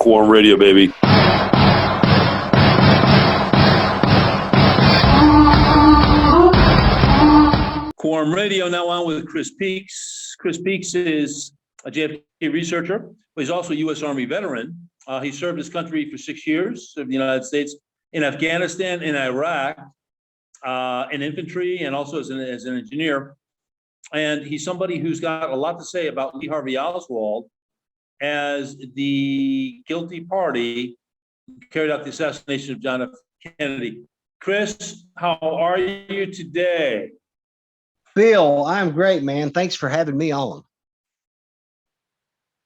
Quorum Radio, baby. Quorum Radio now on with Chris Peaks. Chris Peaks is a JFK researcher, but he's also a U.S. Army veteran. He served his country for 6 years, served the United States in Afghanistan, in Iraq, in infantry, and also as an engineer. And he's somebody who's got a lot to say about Lee Harvey Oswald as the guilty party carried out the assassination of John F. Kennedy. Chris, how are you today? Bill, I'm great, man. Thanks for having me on.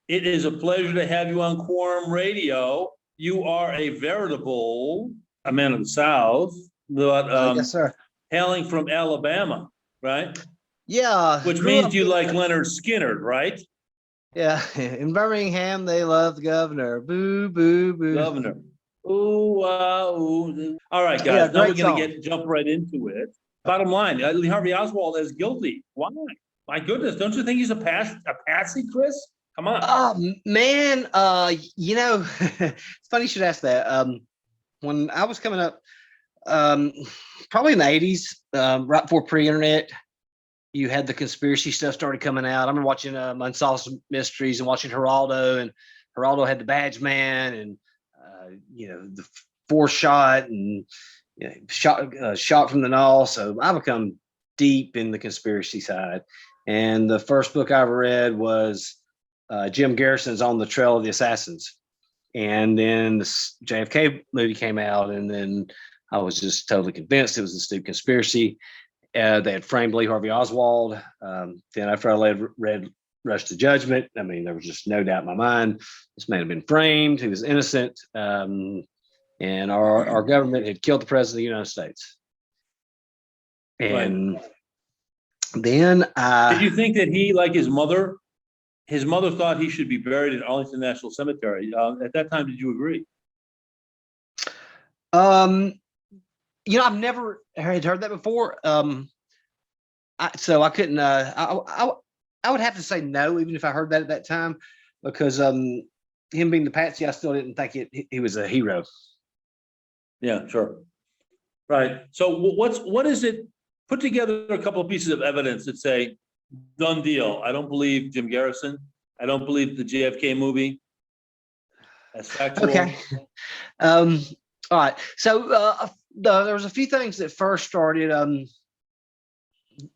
It is a pleasure to have you on Quorum Radio. You are a man of the South, but yes, sir. hailing from Alabama, right? Yeah. Which means you like Leonard Skinner, right? Yeah. In Birmingham, they love the governor. Boo, boo, boo. Governor. Ooh, ooh. All right, guys. Now we're going to jump right into it. Bottom line, Lee Harvey Oswald is guilty. Why? My goodness, don't you think he's a patsy, Chris? Come on. Oh man, it's funny you should ask that. When I was coming up, probably in the 80s, right before pre-internet, you had the conspiracy stuff started coming out. I remember watching Unsolved Mysteries and watching Geraldo, and Geraldo had the Badge Man, and the 4-shot and shot from the null. So I become deep in the conspiracy side. And the first book I ever read was Jim Garrison's On the Trail of the Assassins. And then the JFK movie came out, and then I was just totally convinced it was a stupid conspiracy. They had framed Lee Harvey Oswald. Then after I read Rush to Judgment, I mean, there was just no doubt in my mind this man had been framed. He was innocent. And our government had killed the president of the United States. And then did you think that he, like his mother thought he should be buried in Arlington National Cemetery? At that time, did you agree? I've never heard that before. So I couldn't. I would have to say no, even if I heard that at that time, because him being the Patsy, I still didn't think he was a hero. Yeah, sure. Right. So what is it? Put together a couple of pieces of evidence that say, done deal. I don't believe Jim Garrison. I don't believe the JFK movie. That's factual. Okay. All right. So there was a few things that first started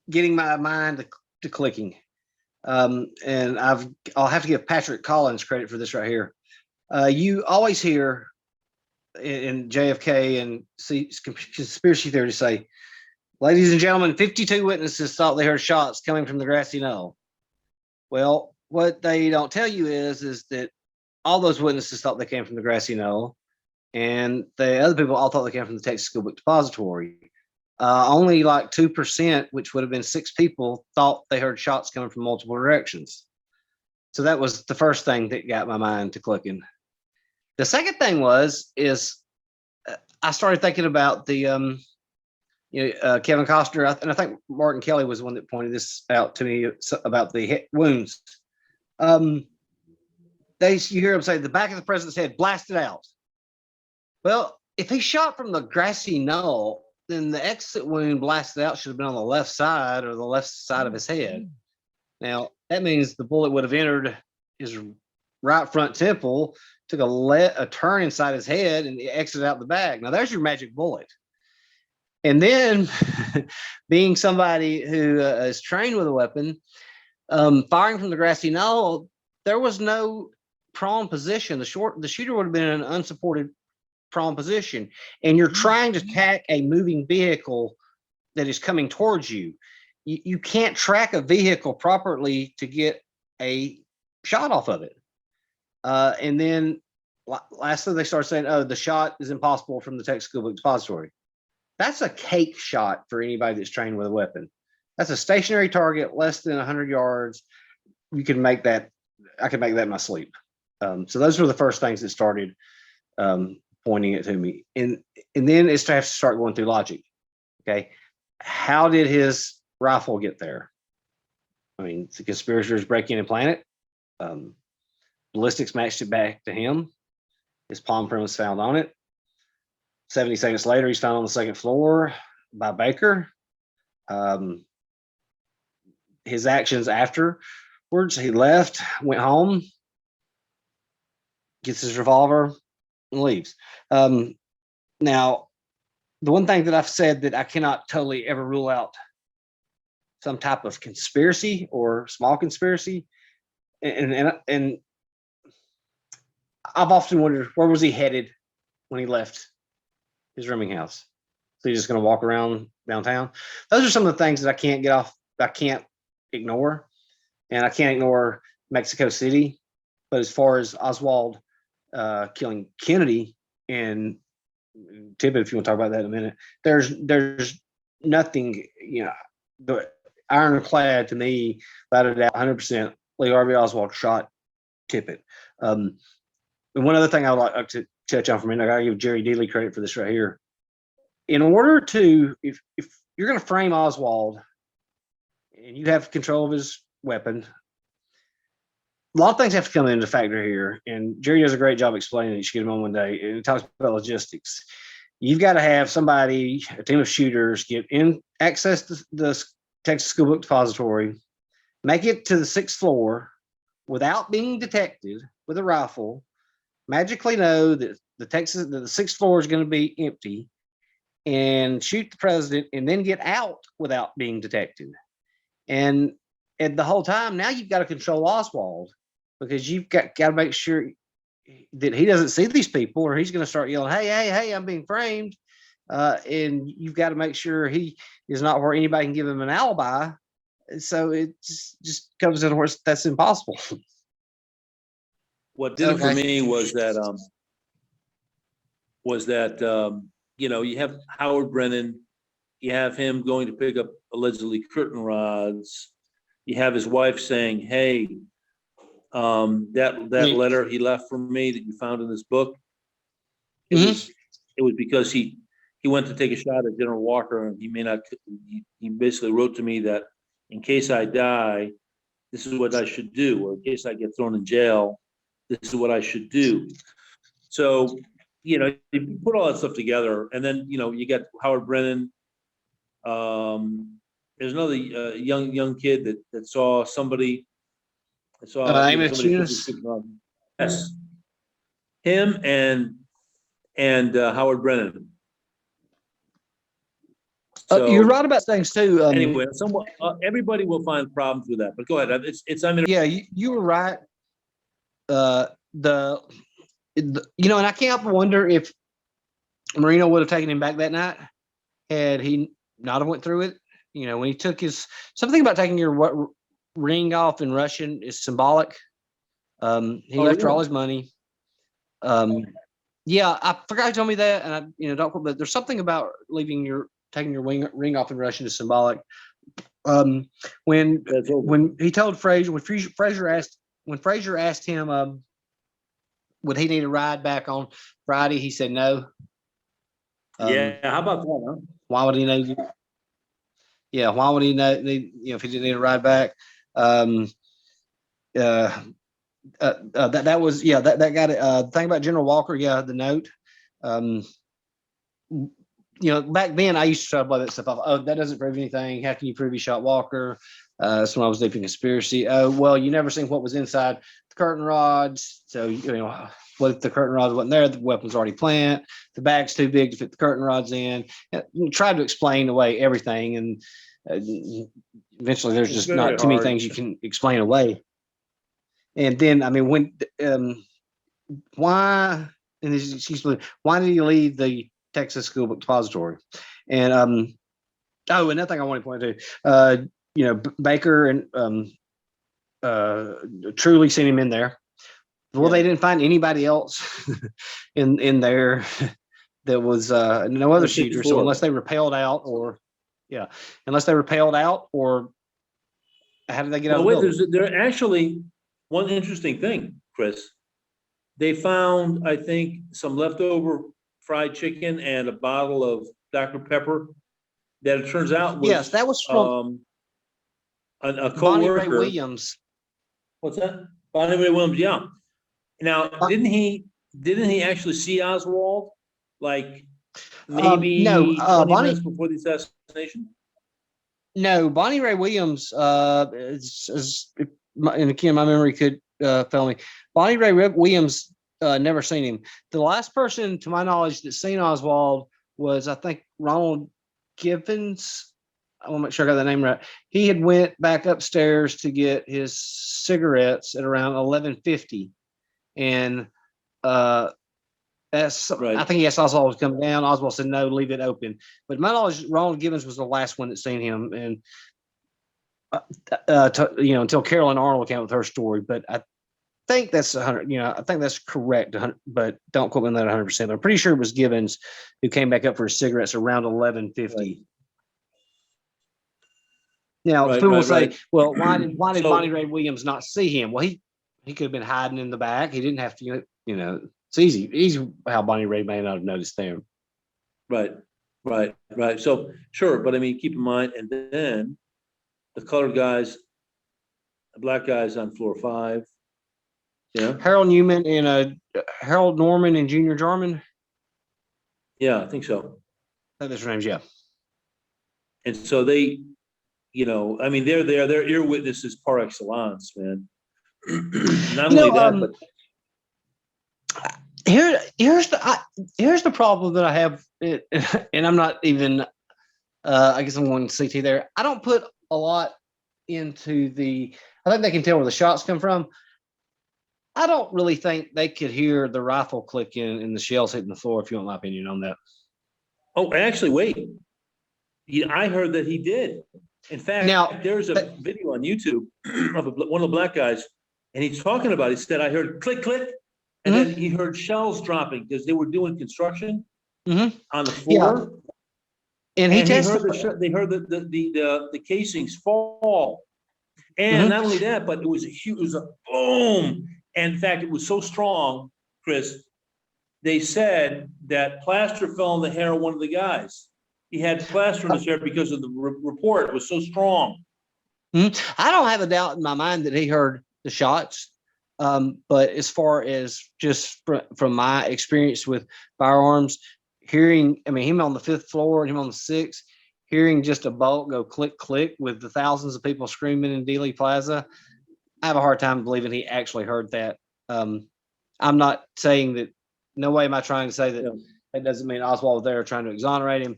getting my mind to clicking. And I'll have to give Patrick Collins credit for this right here. You always hear in JFK and conspiracy theory say, ladies and gentlemen, 52 witnesses thought they heard shots coming from the grassy knoll. Well, what they don't tell you is that all those witnesses thought they came from the grassy knoll, and the other people all thought they came from the Texas School Book Depository. Only like 2%, which would have been 6 people, thought they heard shots coming from multiple directions. So that was the first thing that got my mind to clicking. The second thing is I started thinking about the Kevin Costner, and I think Martin Kelly was the one that pointed this out to me about the wounds. You hear him say the back of the president's head blasted out. Well, if he shot from the grassy knoll, then the exit wound blasted out should have been on the left side or the left side of his head. Now that means the bullet would have entered his right front temple, took a turn inside his head, and exited out the back. Now there's your magic bullet. And then, being somebody who is trained with a weapon, firing from the grassy knoll, there was no prone position. The shooter would have been in an unsupported prone position, and you're trying to attack a moving vehicle that is coming towards you. You can't track a vehicle properly to get a shot off of it. And then, lastly, they start saying, "Oh, the shot is impossible from the Texas School Book Depository." That's a cake shot for anybody that's trained with a weapon. That's a stationary target, less than 100 yards. You can make that. I can make that in my sleep. So those were the first things that started pointing it to me. And then it's to have to start going through logic. Okay. How did his rifle get there? I mean, the conspirators break in and plant it. Ballistics matched it back to him. His palm print was found on it. 70 seconds later, he's found on the second floor by Baker. His actions afterwards, he left, went home, gets his revolver, and leaves. Now, the one thing that I've said that I cannot totally ever rule out some type of conspiracy or small conspiracy, and I've often wondered, where was he headed when he left his rooming house? So he's just going to walk around downtown. Those are some of the things that I can't get off. I can't ignore, and I can't ignore Mexico City. But as far as Oswald killing Kennedy and Tippett, if you want to talk about that in a minute, there's nothing, the ironclad to me, without a doubt, 100%. Lee Harvey Oswald shot Tippett. And one other thing I would like to touch on for a minute, I got to give Jerry Dealey credit for this right here. In order to, if you're going to frame Oswald and you have control of his weapon, a lot of things have to come into factor here. And Jerry does a great job explaining it. You should get him on one day. And he talks about logistics. You've got to have somebody, a team of shooters, get in access to the Texas School Book Depository, make it to the 6th floor without being detected with a rifle, magically know that the 6th floor is going to be empty, and shoot the president, and then get out without being detected. And the whole time, now you've got to control Oswald, because you've got to make sure that he doesn't see these people, or he's going to start yelling, hey, I'm being framed. And you've got to make sure he is not where anybody can give him an alibi. So it just comes in where that's impossible. What did it for me was that you have Howard Brennan, you have him going to pick up allegedly curtain rods, you have his wife saying, hey, that letter he left for me that you found in this book, it was because he went to take a shot at General Walker, and he basically wrote to me that in case I die, this is what I should do, or in case I get thrown in jail, this is what I should do. So, if you put all that stuff together, and then, you got Howard Brennan. There's another young kid that saw somebody. Yes, him and Howard Brennan. So, you're right about things too. Anyway, everybody will find problems with that. But go ahead. Yeah, you were right. And I can't wonder if Marino would have taken him back that night had he not have went through it. When he took something about taking your ring off in Russian is symbolic. He left her all his money. Yeah, I forgot he told me that, and but there's something about taking your ring off in Russian is symbolic. When he told Frazier, when Frazier asked him, would he need a ride back on Friday, he said no. Yeah, how about that, huh? Why would he know? Yeah, why would he know? If he didn't need a ride back? That was that got it. The thing about General Walker, the note. Back then I used to try to blow that stuff off. Oh, that doesn't prove anything. How can you prove he shot Walker? That's when I was deep in conspiracy. Oh, well, you never seen what was inside the curtain rods. So, what if the curtain rods wasn't there? The weapon's already planted. The bag's too big to fit the curtain rods in. Tried to explain away everything. And eventually there's just not too many things you can explain away. And then, why did he leave the Texas School Book Depository? And another thing I want to point to, Baker and Truly seen him in there. Well, they didn't find anybody else in there. There was no other shooter. So unless they repelled out, or how did they get out of the building? There actually one interesting thing, Chris. They found, I think, some leftover fried chicken and a bottle of Dr. Pepper that it turns out was that was from a co-worker. Bonnie Ray Williams. What's that? Bonnie Ray Williams, yeah. Now, didn't he didn't he actually see Oswald? Like maybe No, 20 minutes before the assassination? No, Bonnie Ray Williams, and again, my memory could fail me. Bonnie Ray Williams never seen him. The last person, to my knowledge, that seen Oswald was, I think, Ronald Gibbons. I want to make sure I got the name right. He had went back upstairs to get his cigarettes at around 11:50, and that's Right. I think he asked Oswald to come down. Oswald said no, leave it open. But to my knowledge, Ronald Gibbons was the last one that seen him, and until Carolyn Arnold came with her story. But I think that's 100. I think that's correct. But don't quote me on that 100%. I'm pretty sure it was Gibbons who came back up for his cigarettes around 11:50. Right. Now, Right, people will right, say, right. "Well, why did So- Bonnie Ray Williams not see him?" Well, he could have been hiding in the back. He didn't have to. It's easy how Bonnie Ray may not have noticed them. Right, right. So sure, but I mean, keep in mind, and then the colored guys, the black guys on floor 5. Yeah, Harold Newman and Harold Norman and Junior Jarman. yeah, I think so. That's their names, yeah. And so they, I mean, they're there. They're ear witnesses par excellence, man. Not only that, but here's the problem that I have, and I'm not even. I guess I'm going CT there. I don't put a lot into the. I think they can tell where the shots come from. I don't really think they could hear the rifle clicking and the shells hitting the floor. If you want my opinion on that. oh, actually, wait. I heard that he did. In fact, Now, there's a video on YouTube of one of the black guys, and he's talking about. He said, "I heard click, click," and then he heard shells dropping because they were doing construction on the floor. Yeah. And he testified. They heard the casings fall, and not only that, but it was a boom. And in fact, it was so strong, Chris. They said that plaster fell in the hair of one of the guys. He had plaster in his hair because of the report. It was so strong. I don't have a doubt in my mind that he heard the shots. But as far as just from my experience with firearms, hearing, him on the 5th floor and him on the 6th, hearing just a bolt go click, click with the thousands of people screaming in Dealey Plaza, I have a hard time believing he actually heard that. I'm not saying that, no way am I trying to say that that doesn't mean Oswald was there trying to exonerate him.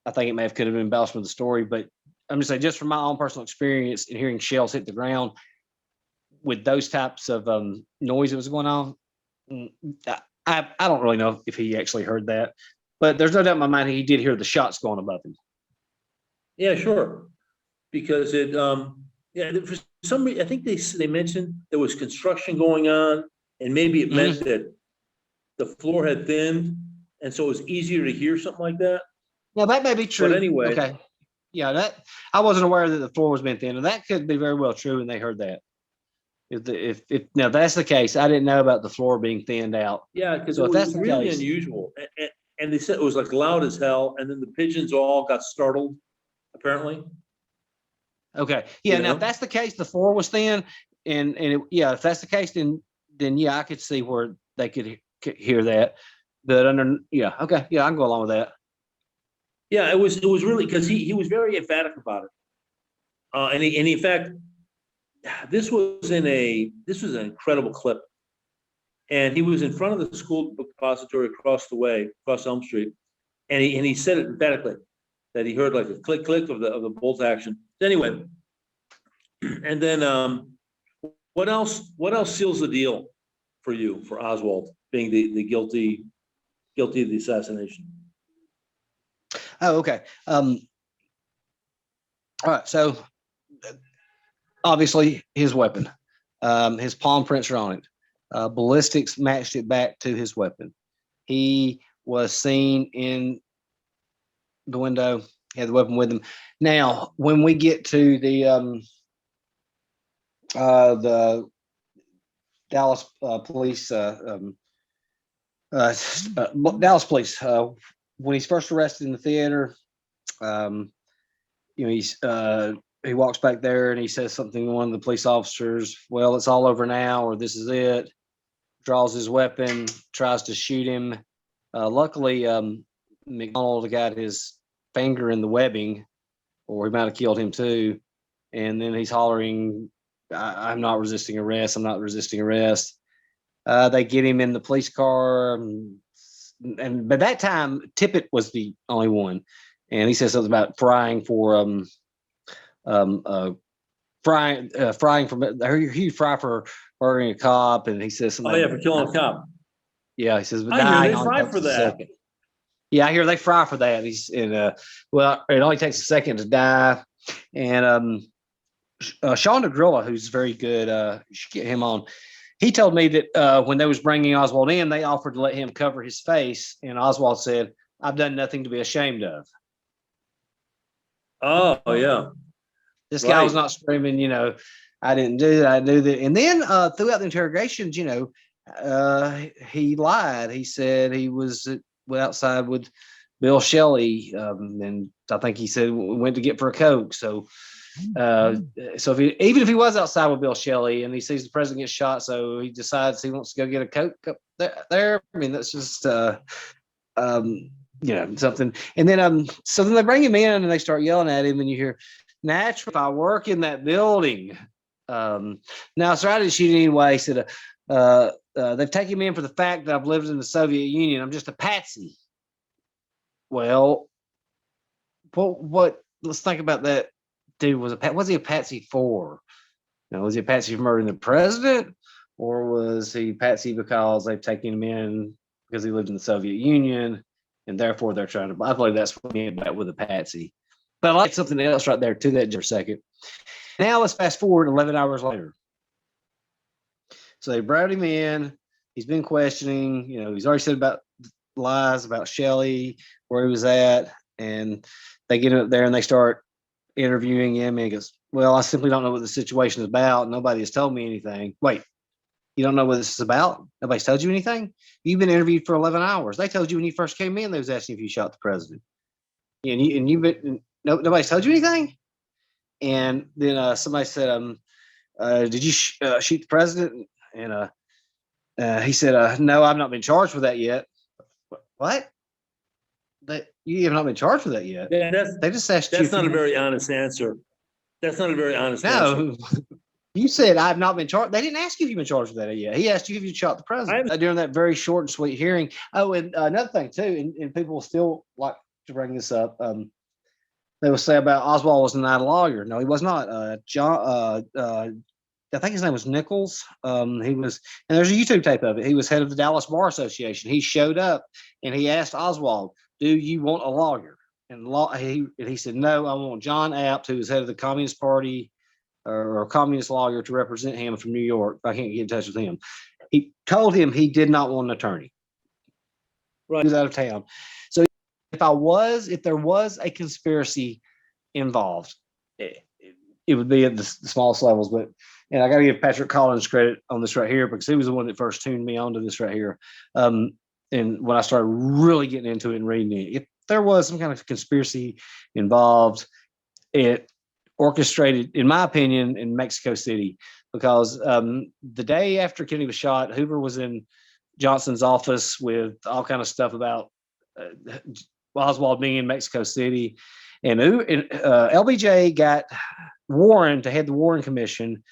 I think it could have been embellishment of the story, but I'm just saying, just from my own personal experience in hearing shells hit the ground with those types of noise that was going on, I don't really know if he actually heard that, but there's no doubt in my mind he did hear the shots going above him. Yeah, sure. Because for some reason, I think they mentioned there was construction going on, and maybe it meant that the floor had thinned, and so it was easier to hear something like that. Now that may be true. But anyway, okay, yeah, that I wasn't aware that the floor was being thinned, and that could be very well true, and they heard that. If now that's the case, I didn't know about the floor being thinned out. Yeah, because it was really unusual, and they said it was like loud as hell, and then the pigeons all got startled, apparently. Okay, yeah. Now if that's the case, the floor was thin, and if that's the case, then yeah, I could see where they could hear that. But okay, yeah, I can go along with that. Yeah, it was really, because he was very emphatic about it, and in fact, this was an incredible clip, and he was in front of the school book depository across Elm Street, and he said it emphatically that he heard like a click click of the bolt action. Anyway, and then what else seals the deal for Oswald being the guilty of the assassination? Oh, okay. All right. So obviously his weapon, his palm prints are on it. Ballistics matched it back to his weapon. He was seen in the window. He had the weapon with him. Now, when we get to the Dallas police, Dallas police, when he's first arrested in the theater, he walks back there and he says something to one of the police officers, well, it's all over now, or this is it. draws his weapon, tries to shoot him. Luckily, McDonald got his finger in the webbing, or he might have killed him too. And then he's hollering, I'm not resisting arrest. I'm not resisting arrest. They get him in the police car. And by that time, Tippett was the only one. And he says something about frying for frying from Hugh Fry for murdering a cop, and he says something. Oh yeah, for killing a cop. Yeah, he says, but I hear they fry for that. Yeah, I hear they fry for that. He's in well, it only takes a second to die. And Sean DeGrilla, who's very good, you should get him on. He told me that when they was bringing Oswald in, they offered to let him cover his face, and Oswald said, "I've done nothing to be ashamed of." Oh yeah. This guy was not screaming, I didn't do that, I knew that. And then throughout the interrogations, he lied. He said he was outside with Bill Shelley, and I think he said we went to get for a Coke. So, even if he was outside with Bill Shelley and he sees the president get shot, so he decides he wants to go get a Coke up there. I mean, that's just something. And then so then they bring him in and they start yelling at him, and you hear, "Naturally, if I work in that building." Now, so I didn't shoot anyway. He said, they've taken me in for the fact that I've lived in the Soviet Union. I'm just a patsy. Well, what? Let's think about that. Dude, was he a patsy for? Was he a patsy for murdering the president, or was he patsy because they've taken him in because he lived in the Soviet Union, and therefore they're trying to? I believe that's what he meant with a patsy. But I like something else right there to that for a second. Now let's fast forward 11 hours later. So they brought him in. He's been questioning. He's already said about lies about Shelley, where he was at, and they get him up there and they start interviewing him. And he goes, "Well, I simply don't know what the situation is about. Nobody has told me anything." Wait, you don't know what this is about? Nobody's told you anything? You've been interviewed for 11 hours. They told you when you first came in, they was asking if you shot the president. Nobody's told you anything? And then somebody said, "Did you shoot the president?" And he said, "No, I've not been charged with that yet." What? You have not been charged with that yet? Yeah, they just asked you. That's not a very honest answer. That's not a very honest answer. No, you said I've not been charged. They didn't ask you if you've been charged with that yet. He asked you if you shot the president during that very short and sweet hearing. Oh, and another thing too, and people still like to bring this up. They will say about Oswald was not a lawyer. No, he was not. John, I think his name was Nichols. He was, and there's a YouTube tape of it. He was head of the Dallas Bar Association. He showed up and he asked Oswald, "Do you want a lawyer?" And he said, "No, I want John Apt, who is head of the Communist Party or a communist lawyer, to represent him from New York. If I can't get in touch with him." He told him he did not want an attorney. Right. He was out of town. So if there was a conspiracy involved, it would be at the smallest levels. And I got to give Patrick Collins credit on this right here, because he was the one that first tuned me onto this right here. And when I started really getting into it and reading it, if there was some kind of conspiracy involved, it orchestrated, in my opinion, in Mexico City, because the day after Kennedy was shot, Hoover was in Johnson's office with all kind of stuff about Oswald being in Mexico City, and LBJ got Warren to head the Warren Commission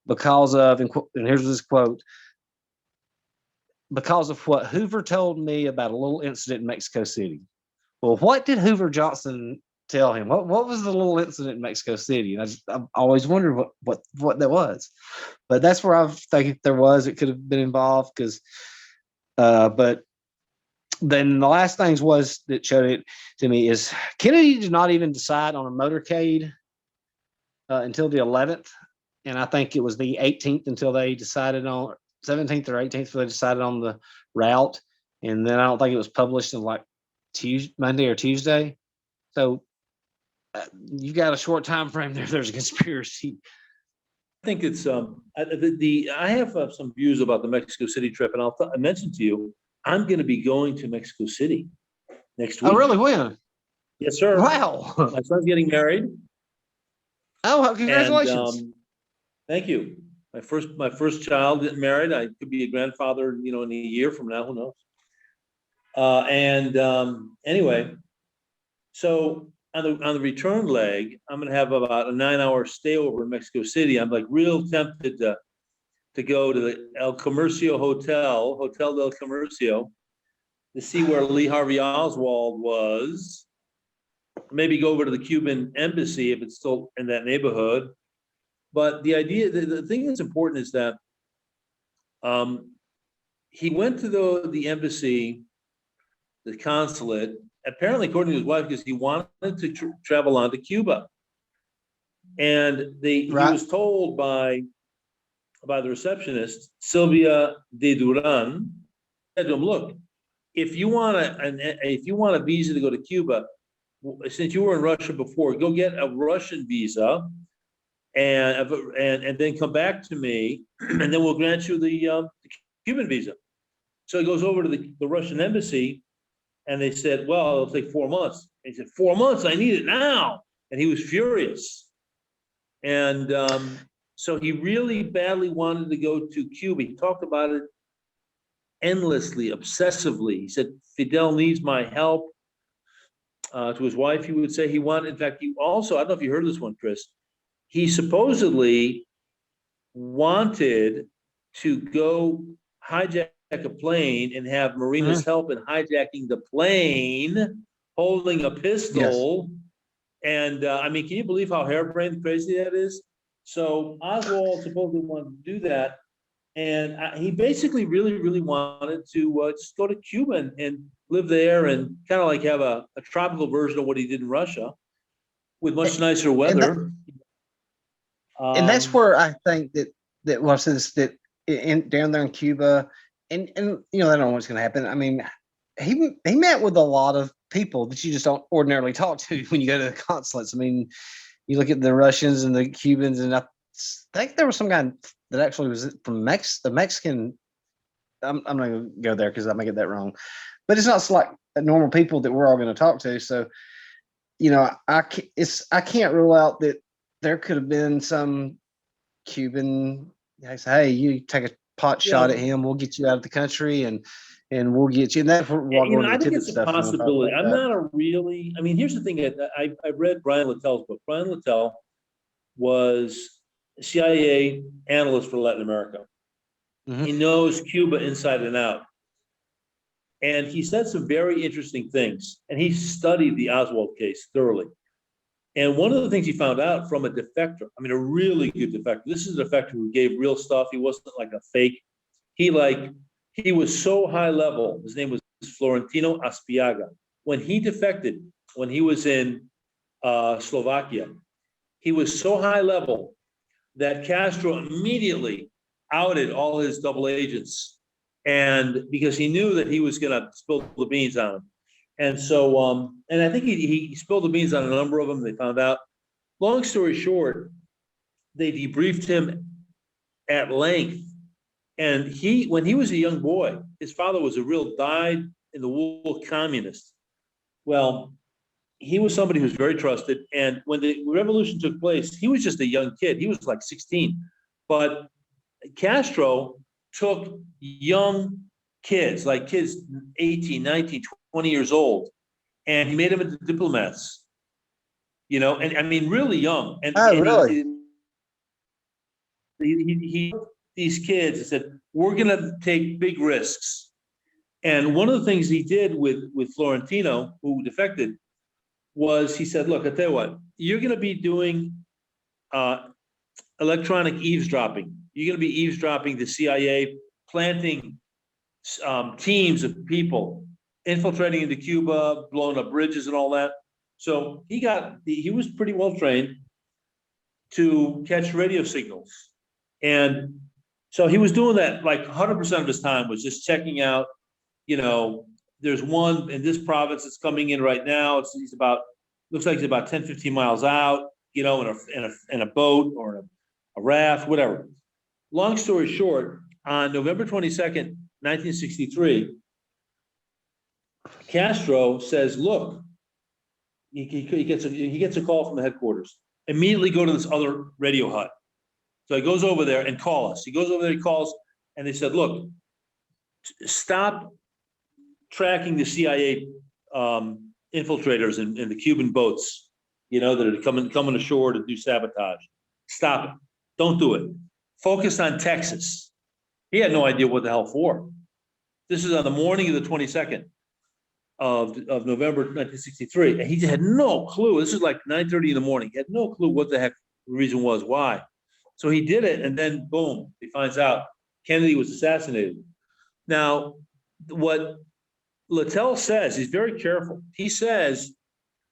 because of, and here's this quote, "because of what Hoover told me about a little incident in Mexico City." Well, what did Hoover Johnson tell him? What was the little incident in Mexico City? And I've always wondered what that was. But that's where I think if there was, it could have been involved, because but then the last things was that showed it to me is Kennedy did not even decide on a motorcade until the 11th. And I think it was the 18th until they decided on 17th or 18th, so they decided on the route. And then I don't think it was published until like Monday or Tuesday. So you've got a short time frame there. There's a conspiracy. I think it's I have some views about the Mexico City trip, and I mentioned to you, I'm going to be going to Mexico City next week. Oh, really? When? Yes, sir. Wow. My son's getting married. Oh, congratulations. And, thank you. my first child getting married. I could be a grandfather, in a year from now, who knows? Anyway, so on the return leg, I'm gonna have about a 9-hour stay over in Mexico City. I'm like real tempted to go to the El Comercio Hotel del Comercio, to see where Lee Harvey Oswald was. Maybe go over to the Cuban embassy if it's still in that neighborhood. But the thing that's important is that he went to the embassy, the consulate, apparently according to his wife, because he wanted to travel on to Cuba. And he was told by the receptionist, Sylvia de Duran, said to him, look, if you want a visa to go to Cuba, since you were in Russia before, go get a Russian visa and then come back to me, and then we'll grant you the Cuban visa. So he goes over to the Russian embassy, and they said, well, it'll take 4 months. And he said, 4 months, I need it now. And he was furious. And so he really badly wanted to go to Cuba. He talked about it endlessly, obsessively. He said, Fidel needs my help. To his wife, he would say he wanted, in fact, he also, I don't know if you heard this one, Chris, he supposedly wanted to go hijack a plane and have Marina's help in hijacking the plane, holding a pistol. Yes. And I mean, can you believe how harebrained crazy that is? So Oswald supposedly wanted to do that. And he basically really, really wanted to just go to Cuba and live there and kind of like have a tropical version of what he did in Russia with much nicer weather. And that's where I think that was this, that down there in Cuba, and I don't know what's going to happen. I mean, he met with a lot of people that you just don't ordinarily talk to when you go to the consulates. I mean, you look at the Russians and the Cubans, and I think there was some guy that actually was from the Mexican. I'm not going to go there because I might get that wrong, but it's not like normal people that we're all going to talk to. So, I can't rule out that there could have been some Cuban. I say, hey, you take a pot shot at him, we'll get you out of the country, and we'll get you. And that's what I think it's a possibility. I'm not a really. I mean, here's the thing. I read Brian Littell's book. Brian Littell was a CIA analyst for Latin America. Mm-hmm. He knows Cuba inside and out. And he said some very interesting things. And he studied the Oswald case thoroughly. And one of the things he found out from a defector, I mean, a really good defector. This is a defector who gave real stuff. He wasn't like a fake. He was so high level. His name was Florentino Aspiaga. When he defected, when he was in Slovakia, he was so high level that Castro immediately outed all his double agents, and because he knew that he was going to spill the beans on him. And so, and I think he spilled the beans on a number of them. They found out. Long story short, they debriefed him at length. And when he was a young boy, his father was a real dyed-in-the-wool communist. Well, he was somebody who was very trusted. And when the revolution took place, he was just a young kid. He was like 16. But Castro took young kids, like kids 18, 19, 20 years old, and he made them into diplomats, and I mean, really young. And really? He these kids and said, we're going to take big risks. And one of the things he did with Florentino, who defected, was he said, look, I tell you what, you're going to be doing electronic eavesdropping. You're going to be eavesdropping the CIA, planting teams of people, infiltrating into Cuba, blowing up bridges and all that. So he was pretty well trained to catch radio signals. And so he was doing that, like 100% of his time was just checking out, there's one in this province that's coming in right now. Looks like he's about 10, 15 miles out, in a boat or a raft, whatever. Long story short, on November 22nd, 1963, Castro says, look, he gets a call from the headquarters. Immediately go to this other radio hut. So he goes over there and calls us. He goes over there, he calls, and they said, look, stop tracking the CIA infiltrators in the Cuban boats, that are coming ashore to do sabotage. Stop it. Don't do it. Focus on Texas. He had no idea what the hell for. This is on the morning of the 22nd of November 1963. And he had no clue. This is like 9:30 in the morning. He had no clue what the heck the reason was, why. So he did it, and then boom, he finds out Kennedy was assassinated. Now, what Littell says, he's very careful. He says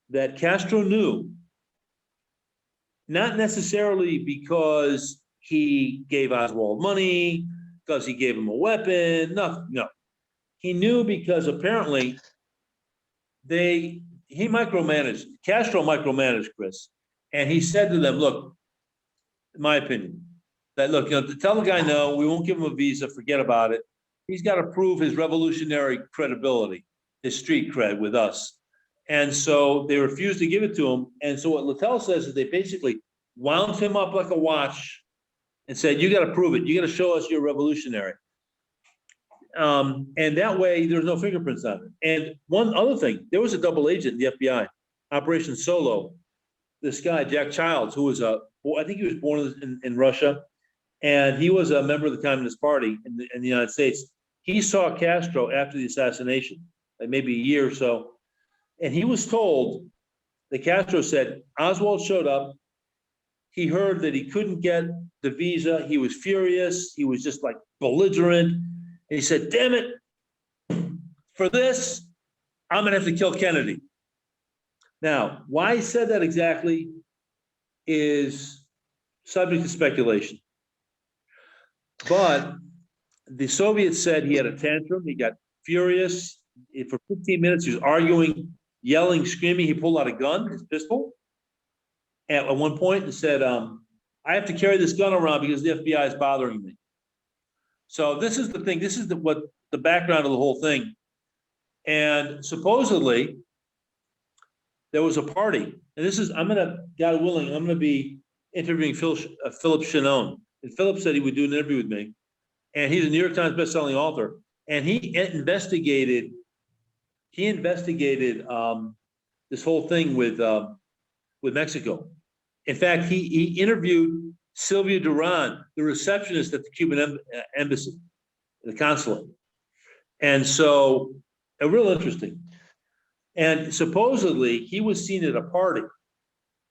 that Castro knew, not necessarily because he gave Oswald money, because he gave him a weapon, nothing, no. He knew because apparently Castro micromanaged, Chris, and he said to them, look, in my opinion, that look, tell the guy no, we won't give him a visa, forget about it. He's got to prove his revolutionary credibility, his street cred with us. And so they refused to give it to him. And so what Littell says is they basically wound him up like a watch and said, you got to prove it. You got to show us you're revolutionary. And that way there's no fingerprints on it. And one other thing, there was a double agent in the FBI, Operation Solo. This guy, Jack Childs, who was I think he was born in Russia, and he was a member of the Communist Party in the United States. He saw Castro after the assassination, like maybe a year or so, and he was told that Castro said, Oswald showed up, he heard that he couldn't get the visa, he was furious, he was just like belligerent, and he said, damn it, for this, I'm gonna have to kill Kennedy. Now, why he said that exactly is subject to speculation. But the Soviets said he had a tantrum, he got furious. For 15 minutes, he was arguing, yelling, screaming. He pulled out a gun, his pistol, at one point and said, I have to carry this gun around because the FBI is bothering me. So this is the thing, this is what the background of the whole thing. And supposedly, there was a party, and this is, God willing, I'm gonna be interviewing Philip Shannon. And Philip said he would do an interview with me. And he's a New York Times bestselling author. And he investigated this whole thing with Mexico. In fact, he interviewed Sylvia Duran, the receptionist at the Cuban embassy, the consulate. And so, real interesting. And supposedly, he was seen at a party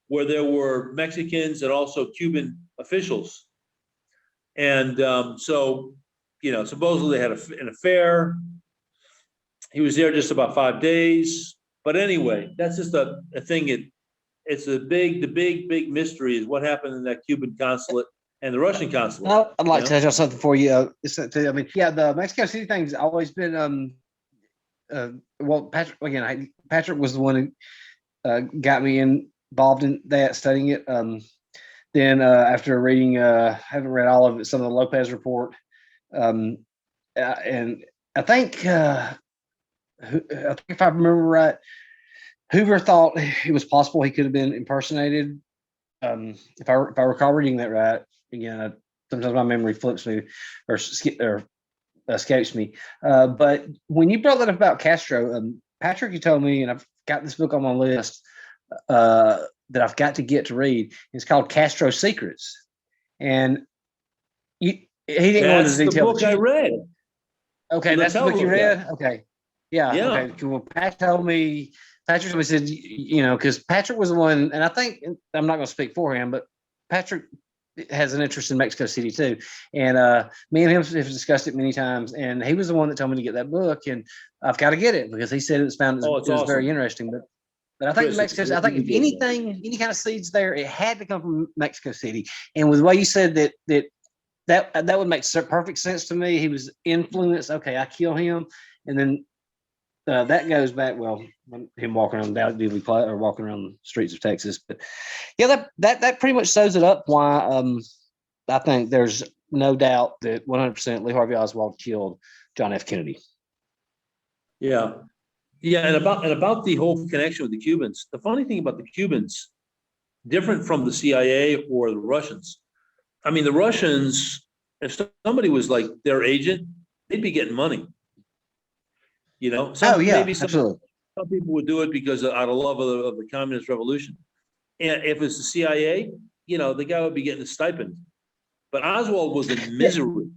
where there were Mexicans and also Cuban officials. And so, supposedly they had an affair. He was there just about 5 days. But anyway, that's just a thing. It's the big mystery is what happened in that Cuban consulate and the Russian consulate. Well, I'd like to touch on something for you. The Mexico City thing's always been, Patrick was the one who got me involved in that, studying it. Then after reading, haven't read all of it, some of the Lopez report, and I think if I remember right, Hoover thought it was possible he could have been impersonated. If I recall reading that right, again, sometimes my memory flips me or escapes me. But when you brought that up about Castro, Patrick, you told me, and I've got this book on my list that I've got to get to read. It's called Castro Secrets, and he didn't go into detail. That's the book I read. Okay, that's the book you read. Okay, yeah. Okay. Well, Patrick told me, said, because Patrick was the one, and I think I'm not going to speak for him, but Patrick has an interest in Mexico City too, and me and him have discussed it many times, and he was the one that told me to get that book, and I've got to get it because he said it was awesome. Very interesting, but I think Mexico. I think if anything, any kind of seeds there, it had to come from Mexico City. And with the way you said that would make perfect sense to me. He was influenced. Okay, I kill him, and then that goes back. Well, him walking around or walking around the streets of Texas. But yeah, that pretty much sews it up. Why I think there's no doubt that 100% Lee Harvey Oswald killed John F. Kennedy. Yeah. Yeah, and about the whole connection with the Cubans, the funny thing about the Cubans, different from the CIA or the Russians, I mean, the Russians, if somebody was like their agent, they'd be getting money. You know, Oh yeah, maybe absolutely. some people would do it because out of love of the communist revolution. And if it's the CIA, you know, the guy would be getting a stipend. But Oswald was in Yeah, misery.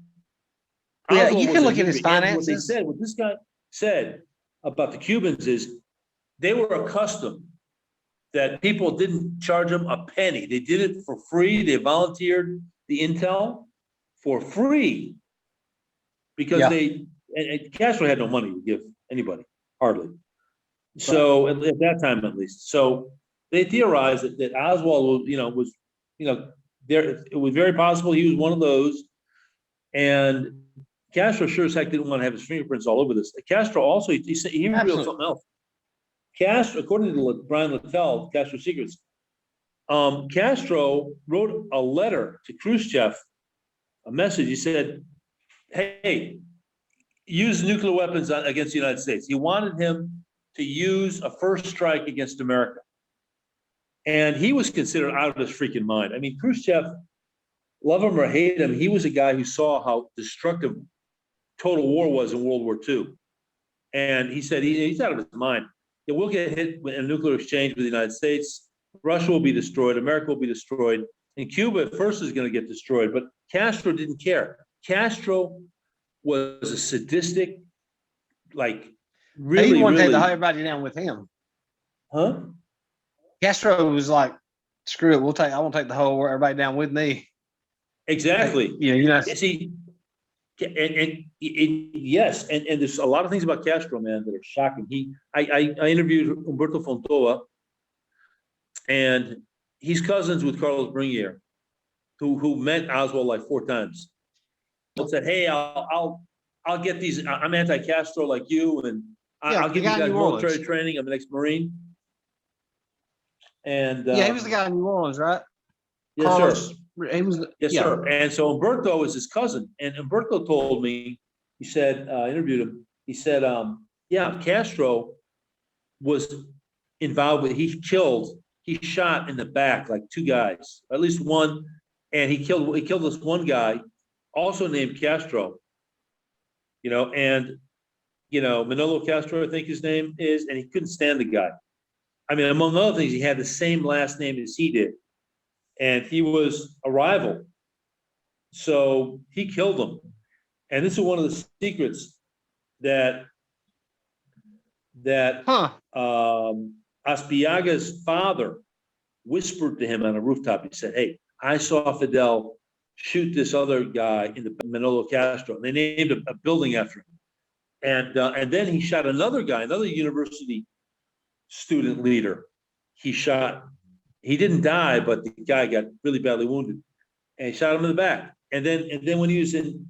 yeah. Oswald You was can in look at his misery. And finances. what this guy said about the Cubans is they were accustomed that people didn't charge them a penny. They did it for free. They volunteered the intel for free because Yeah, and Castro had no money to give anybody, hardly. right. So at that time, at least. So they theorized that Oswald was, there. It was very possible he was one of those. And Castro sure as heck didn't want to have his fingerprints all over this. Castro also, he revealed Absolutely. something else. Castro, according to Brian Littell, Castro Secrets, Castro wrote a letter to Khrushchev, a message. He said, hey, use nuclear weapons against the United States. He wanted him to use a first strike against America. And he was considered out of his freaking mind. I mean, Khrushchev, love him or hate him, he was a guy who saw how destructive total war was in World War II. And he said he's out of his mind. Yeah, we'll get hit in a nuclear exchange with the United States. Russia will be destroyed. America will be destroyed. And Cuba at first is going to get destroyed. But Castro didn't care. Castro was a sadistic, like He really, wanted to take really, everybody down with him. huh? Castro was like, "Screw it, I won't take the whole everybody down with me." Exactly. You know. See, yes, and there's a lot of things about Castro, man, that are shocking. I interviewed Umberto Fontoa, and he's cousins with Carlos Bringier, who met Oswald like 4 times. Said, hey, I'll get these. I'm anti-Castro like you, and Yeah, I'll the give you guy in guys New military Orleans. training. I'm an ex-Marine, and Yeah, he was the guy in New Orleans, right? yes, sir. Carlos. He was. Yes, Yeah. sir. And so Umberto is his cousin. And Umberto told me, he said, I interviewed him. He said, yeah, Castro was involved with, he shot in the back like 2 guys, at least one. And he killed this one guy, also named Castro, and, Manolo Castro, I think his name is, and he couldn't stand the guy. I mean, among other things, he had the same last name as he did. And he was a rival. So he killed him. And this is one of the secrets that Huh. Aspiaga's father whispered to him on a rooftop. He said, hey, I saw Fidel shoot this other guy in the Manolo Castro. And they named a building after him. And then he shot another guy, another university student leader. He didn't die, but the guy got really badly wounded. And he shot him in the back. And then when he was in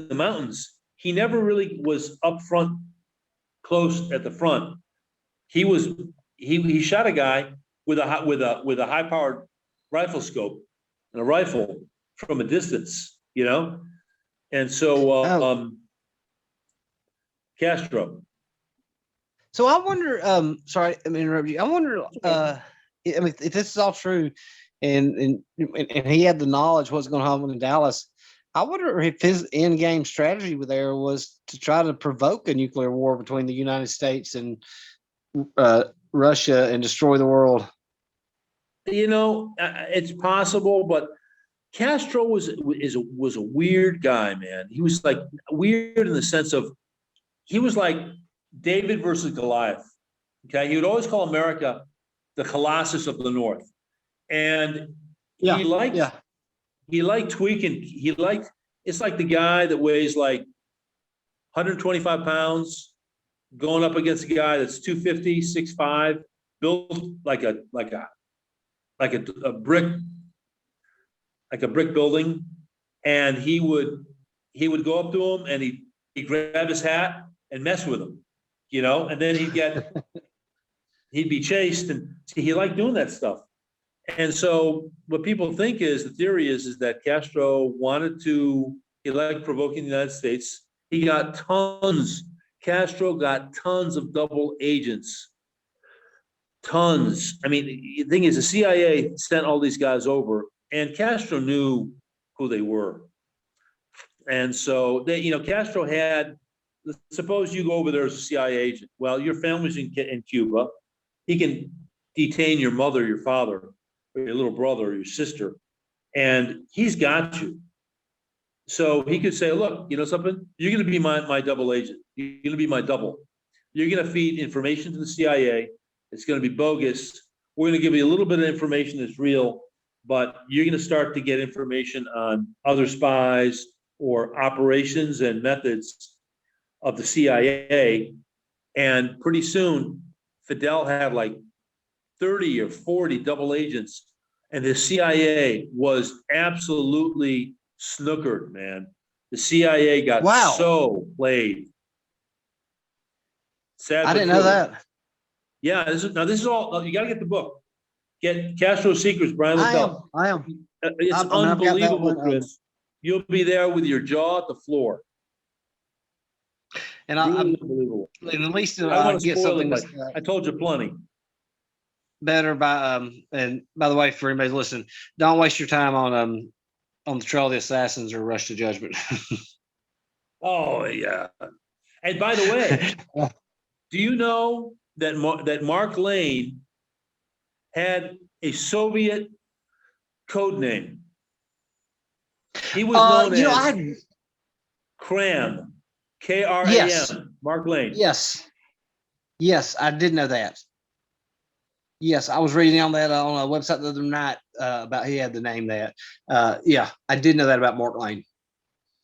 the mountains, he never really was up front, close at the front. He shot a guy with a high powered rifle scope and a rifle from a distance, And so Castro. So I wonder. Sorry, I mean, interrupt you. I wonder. I mean, if this is all true, and he had the knowledge what's going to happen in Dallas. I wonder if his end game strategy there was to try to provoke a nuclear war between the United States and Russia and destroy the world. It's possible, but Castro was a weird guy, man. He was like weird in the sense of he was like David versus Goliath. Okay, he would always call America the Colossus of the North, and he liked tweaking. It's like the guy that weighs like 125 pounds going up against a guy that's 250, 6'5", built like a brick, like a brick building. And he would go up to him and he'd grab his hat and mess with him, and then he'd be chased, and see, he liked doing that stuff. And so what people think is, the theory is that Castro he liked provoking the United States. Castro got tons of double agents. Tons. I mean, the thing is, the CIA sent all these guys over And Castro knew who they were. And so Castro had, suppose you go over there as a CIA agent. Well, your family's in Cuba. He can detain your mother, your father, or your little brother, or your sister, and he's got you. So he could say, look, you know something? You're going to be my double agent. You're going to be my double. You're going to feed information to the CIA. It's going to be bogus. We're going to give you a little bit of information that's real, but you're going to start to get information on other spies or operations and methods of the CIA. And pretty soon, Fidel had like 30 or 40 double agents, and the CIA was absolutely snookered, man. The CIA got so played. Sad, I didn't know that. Yeah, this is all, you got to get the book. Get Castro's Secrets, Brian Liddell. I am. It's unbelievable, Chris. You'll be there with your jaw at the floor. And really unbelievable. At least I want to get spoil something. it, but I told you plenty. Better by and by the way, for anybody listening, don't waste your time on the Trail of the Assassins or Rush to Judgment. Oh yeah. And by the way, do you know that Mark Lane had a Soviet code name? He was known as Kram, K-R-A-M. Yes. Mark Lane. Yes, I did know that. Yes, I was reading on that on a website the other night about he had the name that. Yeah, I did know that about Mark Lane.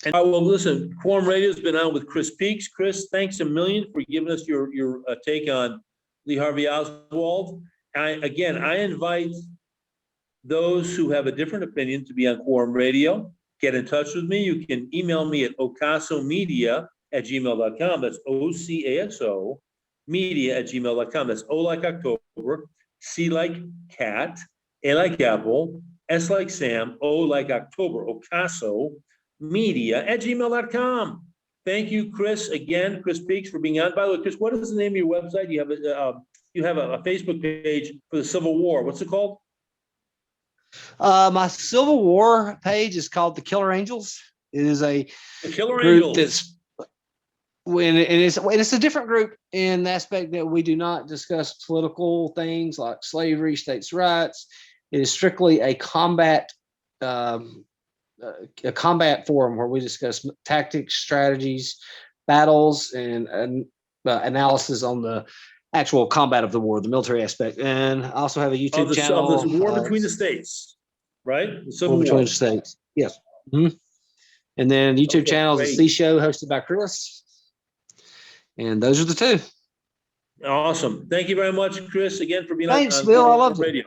And well, listen, Quorum Radio has been on with Chris Peaks. Chris, thanks a million for giving us your take on Lee Harvey Oswald. I invite those who have a different opinion to be on Quorum Radio. Get in touch with me. You can email me at ocasomedia@gmail.com. That's OCASO media@gmail.com. That's O like October, C like cat, A like apple, S like Sam, O like October, Ocaso media@gmail.com. Thank you, Chris, again, Chris Peaks, for being on. By the way, Chris, what is the name of your website? You have a Facebook page for the Civil War. What's it called? My Civil War page is called the Killer Angels. It is a group that's it's a different group in the aspect that we do not discuss political things like slavery, states' rights. It is strictly a combat forum where we discuss tactics, strategies, battles, and analysis on the actual combat of the war, the military aspect. And I also have a YouTube channel. Of the war between the states, right? The Civil War between War. the states. Yes. Mm-hmm. And then YouTube channel is the C Show hosted by Chris. And those are the two. Awesome. Thank you very much, Chris, again for being Thanks, on Bill. I loved it. Radio.